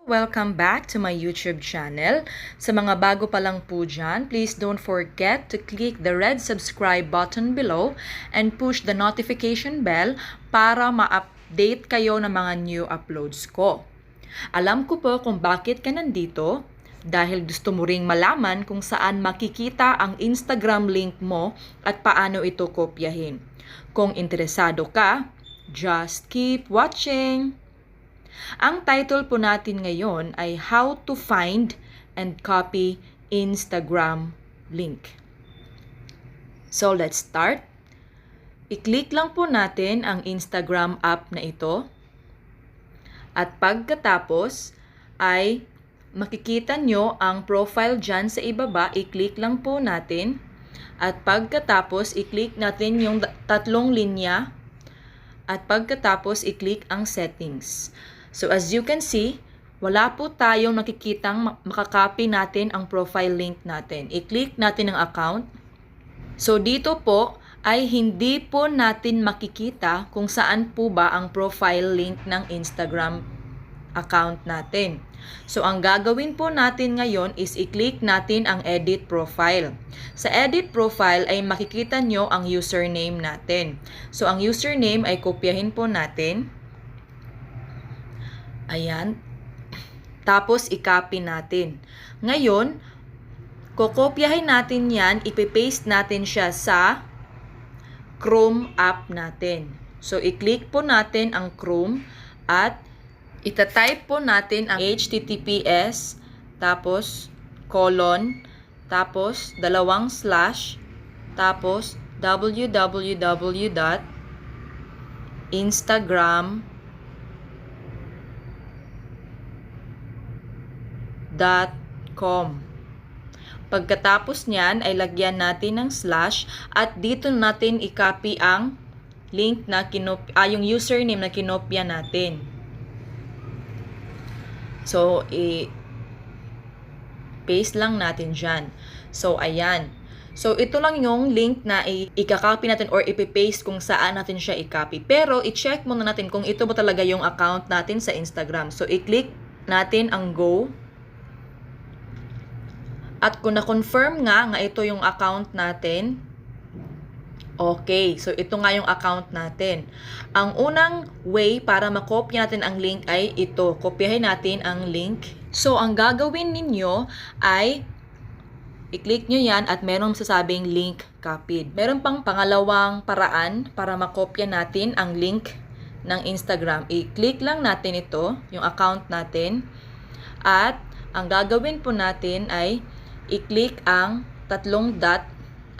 Welcome back to my YouTube channel. Sa mga bago pa lang po dyan, please don't forget to click the red subscribe button below and push the notification bell para ma-update kayo ng mga new uploads ko. Alam ko po kung bakit ka nandito, dahil gusto mo ring malaman kung saan makikita ang Instagram link mo at paano ito kopyahin. Kung interesado ka, just keep watching! Ang title po natin ngayon ay How to Find and Copy Instagram Link. So let's start. I-click lang po natin ang Instagram app na ito. At pagkatapos ay makikita nyo ang profile dyan sa ibaba. I-click lang po natin. At pagkatapos i-click natin yung tatlong linya. At pagkatapos i-click ang settings. So as you can see, wala po tayong nakikitang makakopy natin ang profile link natin. I-click natin ang account. So dito po ay hindi po natin makikita kung saan po ba ang profile link ng Instagram account natin. So ang gagawin po natin ngayon is i-click natin ang edit profile. Sa edit profile ay makikita nyo ang username natin. So ang username ay kopyahin po natin. Ayan. Tapos, i-copy natin. Ngayon, kokopyahin natin yan, ipipaste natin siya sa Chrome app natin. So, i-click po natin ang Chrome at itatype po natin ang https, tapos, tapos, tapos, www.instagram.com. Pagkatapos niyan ay lagyan natin ng slash at dito natin i-copy ang link na yung username na kinopya natin. So i-paste lang natin dyan. So ayan. So ito lang yung link na i-copy natin or i-paste kung saan natin siya i-copy. Pero i-check muna natin kung ito ba talaga yung account natin sa Instagram. So i-click natin ang go. At kung na-confirm nga ito yung account natin, okay, so ito nga yung account natin. Ang unang way para makopya natin ang link ay ito. Kopyahin natin ang link. So, ang gagawin ninyo ay i-click nyo yan at merong masasabing link copied. Meron pang pangalawang paraan para makopya natin ang link ng Instagram. I-click lang natin ito, yung account natin. At ang gagawin po natin ay i-click ang tatlong dot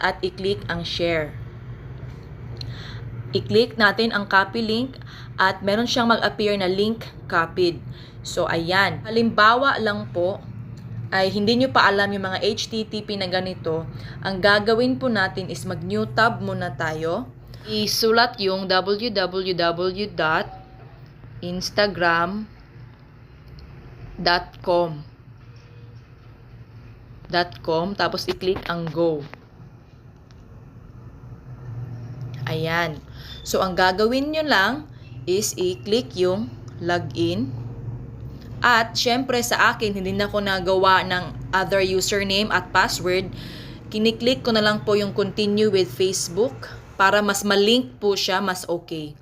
at i-click ang share. I-click natin ang copy link at meron siyang mag-appear na link copied. So, ayan. Halimbawa lang po, ay hindi nyo pa alam yung mga HTTP na ganito. Ang gagawin po natin is mag-new tab muna tayo. Isulat yung www.instagram.com. Tapos i-click ang go. Ayan. So, ang gagawin nyo lang is i-click yung login. At, syempre sa akin, hindi na ako nagawa ng other username at password. Kiniklik ko na lang po yung continue with Facebook para mas malink po siya, mas okay.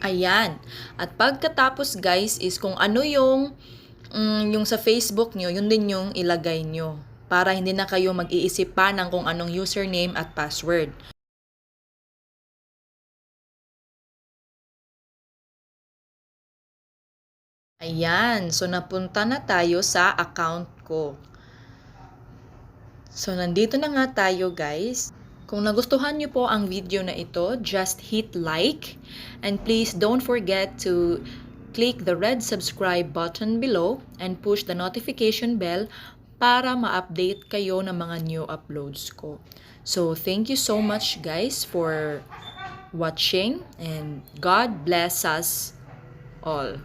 Ayan. At pagkatapos guys is kung ano yung sa Facebook nyo, yun din yung ilagay nyo. Para hindi na kayo mag-iisip pa ng kung anong username at password. Ayan. So, napunta na tayo sa account ko. So, nandito na nga tayo guys. Kung nagustuhan niyo po ang video na ito, just hit like. And please don't forget to click the red subscribe button below and push the notification bell para ma-update kayo ng mga new uploads ko. So, thank you so much guys for watching and God bless us all.